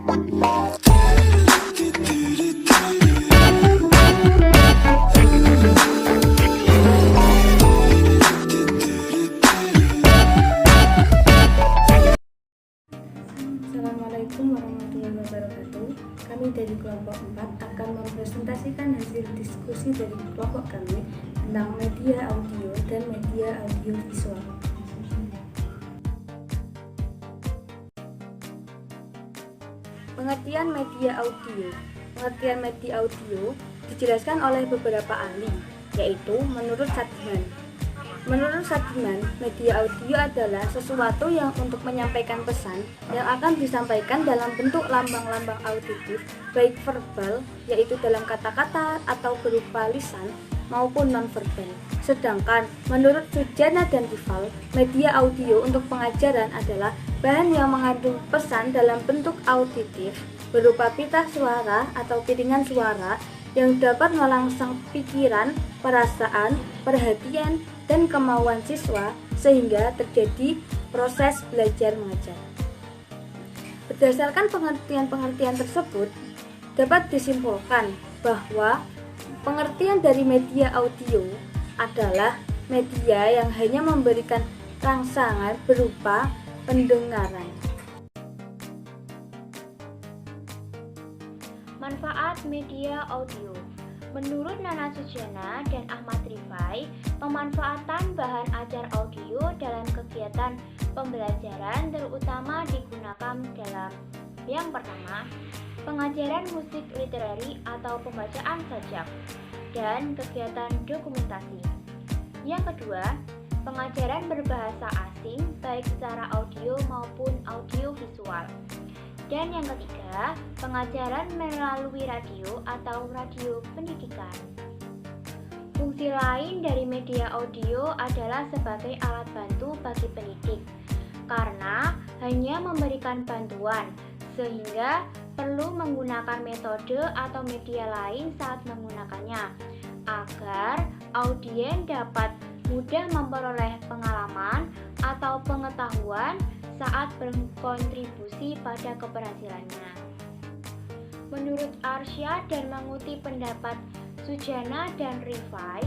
Assalamualaikum warahmatullahi wabarakatuh. Kami dari kelompok 4 akan mempresentasikan hasil diskusi dari kelompok kami tentang media audio dan media audiovisual. Pengertian media audio. Pengertian media audio dijelaskan oleh beberapa ahli, yaitu menurut Sadiman. Menurut Sadiman, media audio adalah sesuatu yang untuk menyampaikan pesan yang akan disampaikan dalam bentuk lambang-lambang auditif, baik verbal, yaitu dalam kata-kata atau berupa lisan, maupun non-verbal. Sedangkan menurut Sujana dan Rival, media audio untuk pengajaran adalah bahan yang mengandung pesan dalam bentuk auditif, berupa pita suara atau piringan suara yang dapat merangsang pikiran, perasaan, perhatian, dan kemauan siswa sehingga terjadi proses belajar mengajar. Berdasarkan pengertian-pengertian tersebut, dapat disimpulkan bahwa pengertian dari media audio adalah media yang hanya memberikan rangsangan berupa pendengaran. Manfaat media audio. Menurut Nana Sujana dan Ahmad Rifai, pemanfaatan bahan ajar audio dalam kegiatan pembelajaran terutama digunakan dalam yang pertama, pengajaran musik literary atau pembacaan sajak dan kegiatan dokumentasi. Yang kedua, pengajaran berbahasa asing baik secara audio maupun audio visual. Dan yang ketiga, pengajaran melalui radio atau radio pendidikan. Fungsi lain dari media audio adalah sebagai alat bantu bagi pendidik, karena hanya memberikan bantuan, sehingga perlu menggunakan metode atau media lain saat menggunakannya, agar audien dapat mudah memperoleh pengalaman atau pengetahuan saat berkontribusi pada keberhasilannya. Menurut Arsya dan mengutip pendapat Sujana dan Rifai,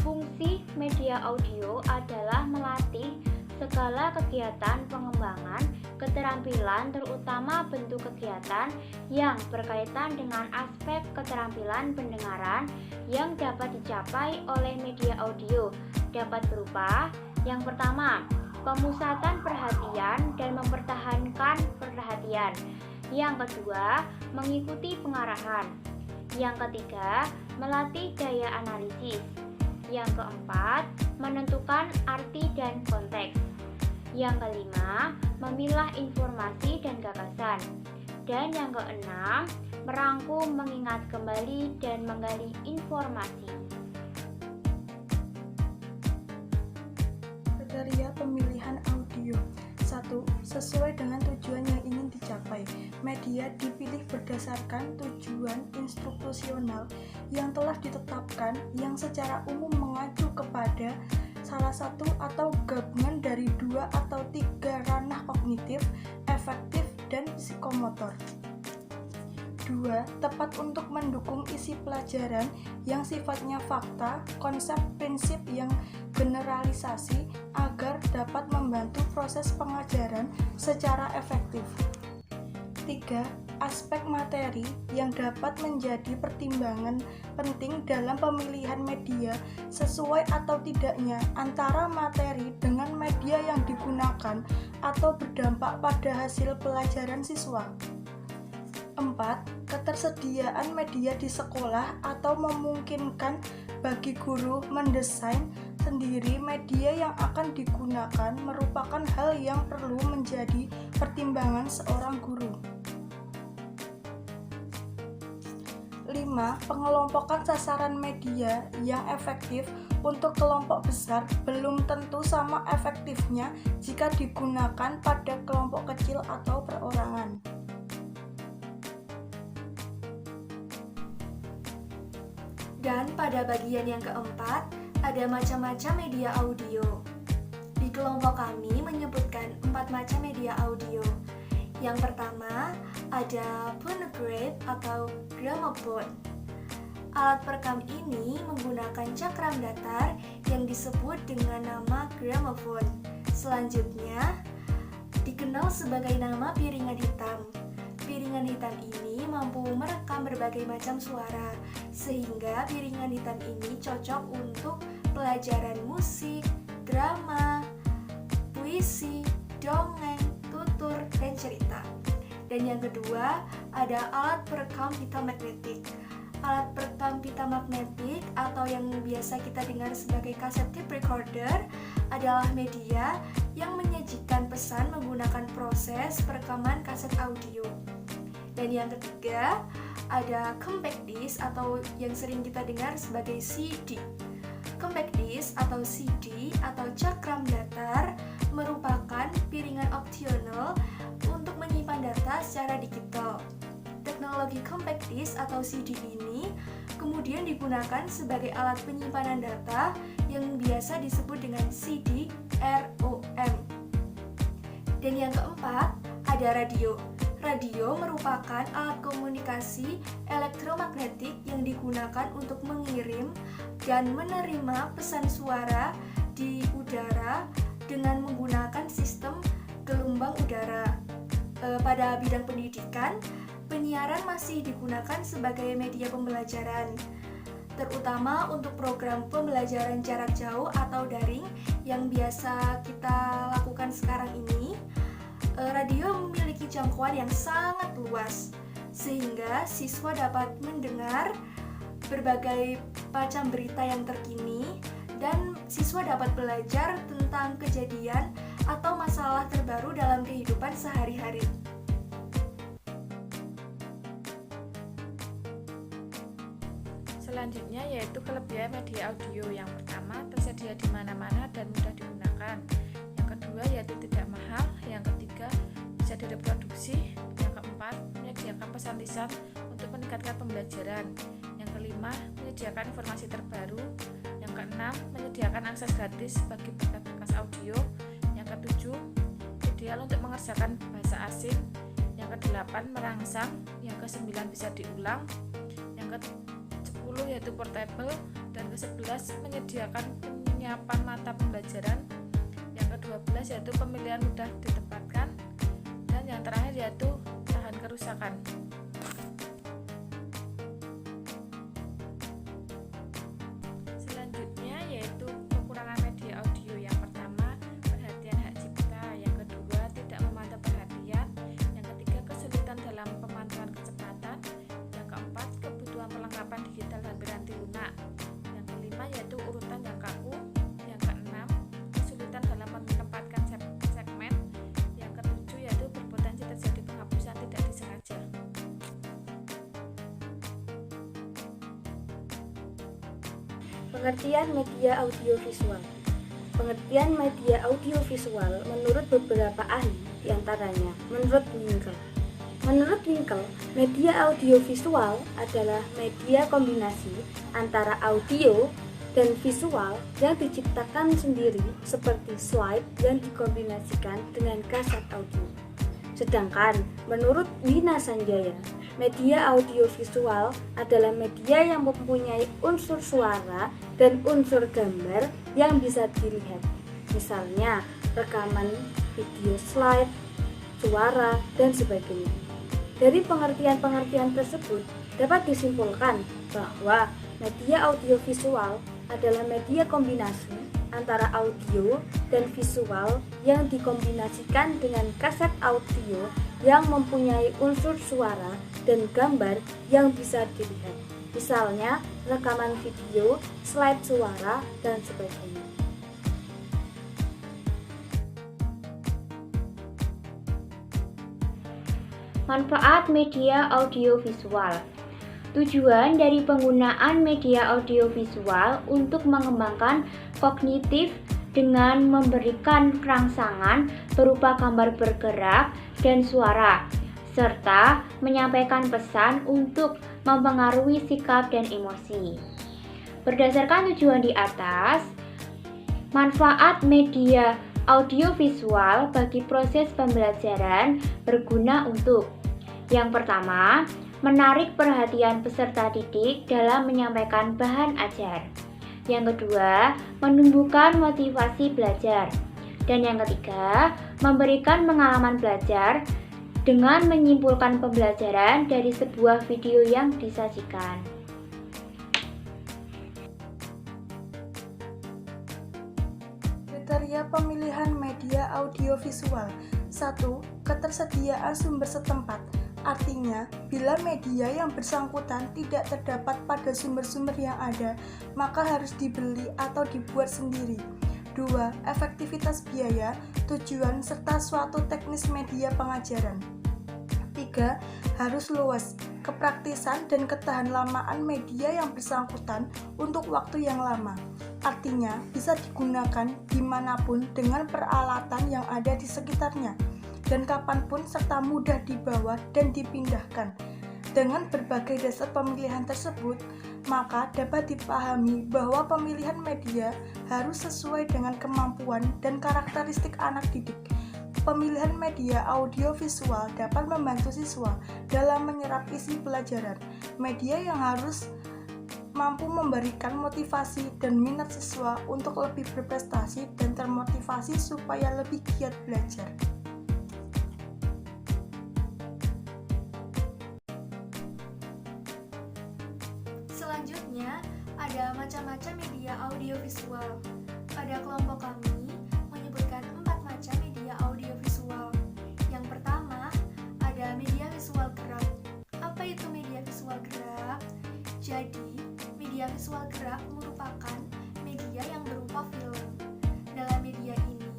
fungsi media audio adalah melatih segala kegiatan pengembangan keterampilan terutama bentuk kegiatan yang berkaitan dengan aspek keterampilan pendengaran yang dapat dicapai oleh media audio dapat berupa yang pertama, pemusatan perhatian dan mempertahankan perhatian. Yang kedua, mengikuti pengarahan. Yang ketiga, melatih daya analisis. Yang keempat, menentukan arti dan konteks. Yang kelima, memilah informasi dan gagasan. Dan yang keenam, merangkum, mengingat kembali, dan menggali informasi. Kriteria pemilihan audio. 1. Sesuai dengan tujuan yang ingin dicapai. Media dipilih berdasarkan tujuan institusional yang telah ditetapkan yang secara umum mengacu kepada salah satu atau gabungan dari 2 atau 3 ranah kognitif, efektif, dan psikomotor. 2. Tepat untuk mendukung isi pelajaran yang sifatnya fakta, konsep, prinsip yang generalisasi agar dapat membantu proses pengajaran secara efektif. 3. Aspek materi yang dapat menjadi pertimbangan penting dalam pemilihan media sesuai atau tidaknya antara materi dengan media yang digunakan atau berdampak pada hasil pelajaran siswa. 4. Ketersediaan media di sekolah atau memungkinkan bagi guru mendesain sendiri media yang akan digunakan merupakan hal yang perlu menjadi pertimbangan seorang guru. 5. Pengelompokan sasaran media yang efektif untuk kelompok besar belum tentu sama efektifnya jika digunakan pada kelompok kecil atau perorangan. Dan pada bagian yang keempat, ada macam-macam media audio. Di kelompok kami menyebutkan 4 macam media audio. Yang pertama, ada ada phonograph atau gramophone. Alat perekam ini menggunakan cakram datar yang disebut dengan nama gramophone. Selanjutnya, dikenal sebagai nama piringan hitam. Piringan hitam ini mampu merekam berbagai macam suara, sehingga piringan hitam ini cocok untuk pelajaran musik, drama, puisi, dongeng, tutur, dan cerita. Dan yang kedua, ada alat perekam pita magnetik. Alat perekam pita magnetik atau yang biasa kita dengar sebagai kaset tape recorder adalah media yang menyajikan pesan menggunakan proses perekaman kaset audio. Dan yang ketiga, ada compact disc atau yang sering kita dengar sebagai CD. Compact disc atau CD atau cakram datar merupakan piringan opsional untuk menyimpan data secara digital. Teknologi compact disc atau CD ini kemudian digunakan sebagai alat penyimpanan data yang biasa disebut dengan CD-ROM. Dan yang keempat, ada radio. Radio merupakan alat komunikasi elektromagnetik yang digunakan untuk mengirim dan menerima pesan suara di udara dengan menggunakan sistem gelombang udara. Pada bidang pendidikan, penyiaran masih digunakan sebagai media pembelajaran, terutama untuk program pembelajaran jarak jauh atau daring yang biasa kita lakukan sekarang ini. Radio memiliki jangkauan yang sangat luas, sehingga siswa dapat mendengar berbagai macam berita yang terkini, dan siswa dapat belajar tentang kejadian atau masalah terbaru dalam kehidupan sehari-hari. Selanjutnya yaitu kelebihan media audio. Yang pertama, tersedia di mana-mana dan mudah digunakan. Yang kedua, yaitu tidak mahal. Yang ketiga, bisa direproduksi. Yang keempat, menyediakan pesan lisan untuk meningkatkan pembelajaran. Yang kelima, menyediakan informasi terbaru. Yang keenam, menyediakan akses gratis bagi berkas-berkas audio. Yang ketujuh, ideal untuk mengerjakan bahasa asing. Yang kedelapan, merangsang. Yang kesembilan, bisa diulang. Yang ke-10 yaitu portable. Dan ke-11, menyediakan penyiapan mata pembelajaran. Yang ke-12 yaitu pemilihan mudah ditempatkan. Dan yang terakhir yaitu tahan kerusakan. Selanjutnya yaitu kekurangan media audio. Yang pertama, perhatian hak cipta. Yang kedua, tidak memantau perhatian. Yang ketiga, kesulitan dalam pemantauan kecepatan. Yang keempat, kebutuhan perlengkapan digital dan piranti lunak. Yang kelima yaitu urutan yang kaku. Yang keenam, kesulitan dalam menempatkan segmen. Yang ketujuh yaitu berpotensi terjadi penghapusan tidak disengaja. Pengertian media audiovisual. Pengertian media audiovisual menurut beberapa ahli, diantaranya menurut Winkel. Menurut Winkel, media audiovisual adalah media kombinasi antara audio dan visual yang diciptakan sendiri seperti slide yang dikombinasikan dengan kaset audio. Sedangkan menurut Wina Sanjaya, media audiovisual adalah media yang mempunyai unsur suara dan unsur gambar yang bisa dilihat. Misalnya, rekaman video slide, suara, dan sebagainya. Dari pengertian-pengertian tersebut, dapat disimpulkan bahwa media audiovisual adalah media kombinasi antara audio dan visual yang dikombinasikan dengan kaset audio yang mempunyai unsur suara dan gambar yang bisa dilihat. Misalnya, rekaman video, slide suara, dan sebagainya. Manfaat media audiovisual. Tujuan dari penggunaan media audiovisual untuk mengembangkan kognitif dengan memberikan rangsangan berupa gambar bergerak dan suara, serta menyampaikan pesan untuk mempengaruhi sikap dan emosi. Berdasarkan tujuan di atas, manfaat media audiovisual bagi proses pembelajaran berguna untuk Yang pertama, menarik perhatian peserta didik dalam menyampaikan bahan ajar. Yang kedua, menumbuhkan motivasi belajar. Dan yang ketiga, memberikan pengalaman belajar dengan menyimpulkan pembelajaran dari sebuah video yang disajikan. Kriteria pemilihan media audiovisual. 1. Ketersediaan sumber setempat. Artinya, bila media yang bersangkutan tidak terdapat pada sumber-sumber yang ada, maka harus dibeli atau dibuat sendiri. 2. Efektivitas biaya, tujuan, serta suatu teknis media pengajaran. 3. Harus luas, kepraktisan dan ketahan lamaan media yang bersangkutan untuk waktu yang lama. Artinya, bisa digunakan dimanapun dengan peralatan yang ada di sekitarnya, dan kapanpun serta mudah dibawa dan dipindahkan. Dengan berbagai dasar pemilihan tersebut, maka dapat dipahami bahwa pemilihan media harus sesuai dengan kemampuan dan karakteristik anak didik. Pemilihan media audiovisual dapat membantu siswa dalam menyerap isi pelajaran. Media yang harus mampu memberikan motivasi dan minat siswa untuk lebih berprestasi dan termotivasi supaya lebih giat belajar. Selanjutnya, ada macam-macam media audiovisual. Pada kelompok kami menyebutkan 4 macam media audiovisual. Yang pertama, ada media visual gerak. Apa itu media visual gerak? Jadi, media visual gerak merupakan media yang berupa film. Dalam media ini,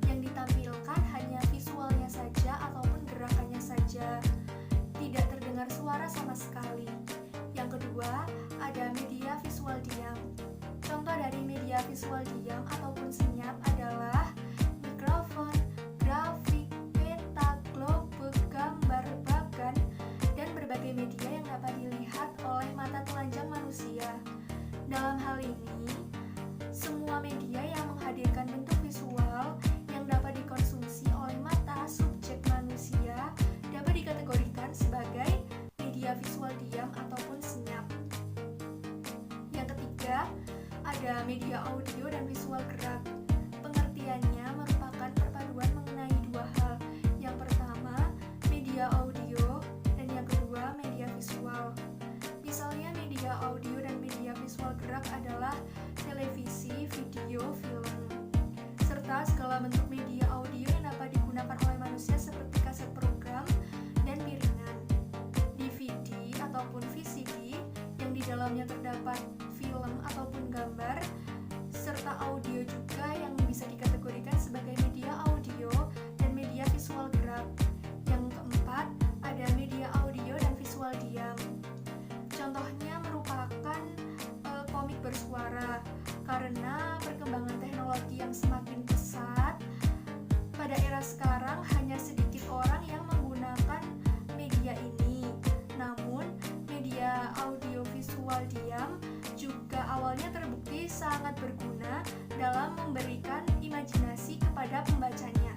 yang ditampilkan hanya visualnya saja ataupun gerakannya saja. Tidak terdengar suara sama sekali. Yang kedua, ada media visual diam. Contoh dari media visual diam ataupun senyap adalah mikrofon, grafik, peta, globe, gambar, bagan, dan berbagai media yang dapat dilihat oleh mata telanjang manusia. Dalam hal ini, semua media yang menghadirkan bentuk visual yang dapat dikonsumsi oleh mata subjek manusia dapat dikategorikan sebagai media visual diam ataupun senyap. Yang ketiga, ada media audio dan visual gerak. Pengertiannya merupakan perpaduan mengenai dua hal. Yang pertama, media audio, dan yang kedua, media visual. Misalnya media audio dan media visual gerak adalah televisi, video, film, serta segala bentuk media audio yang dapat digunakan oleh manusia seperti kaset program dan piringan, DVD ataupun VCD yang di dalamnya terdapat film ataupun gambar, serta audio juga yang bisa dikategorikan sebagai media audio dan media visual gerak. Yang keempat, ada media audio dan visual diam. Contohnya merupakan komik bersuara. Karena perkembangan teknologi yang semakin pesat, pada era sekarang hanya sedikit orang yang menggunakan media ini. Namun, media audiovisual diam juga awalnya terbukti sangat berguna dalam memberikan imajinasi kepada pembacanya.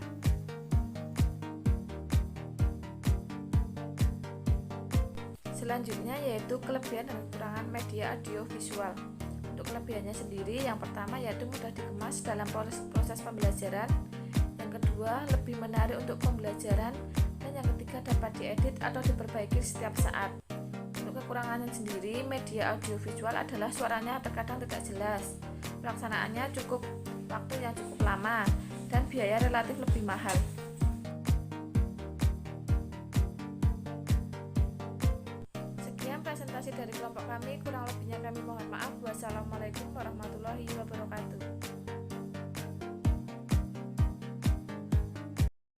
Selanjutnya yaitu kelebihan dan kekurangan media audiovisual. Untuk kelebihannya sendiri, yang pertama yaitu mudah dikemas dalam proses pembelajaran. Yang kedua, lebih menarik untuk pembelajaran. Dan yang ketiga, dapat diedit atau diperbaiki setiap saat. Untuk kekurangannya sendiri, media audiovisual adalah suaranya terkadang tidak jelas, pelaksanaannya cukup waktu yang cukup lama, dan biaya relatif lebih mahal. Sekian presentasi dari kelompok kami, kurang lebihnya kami mohon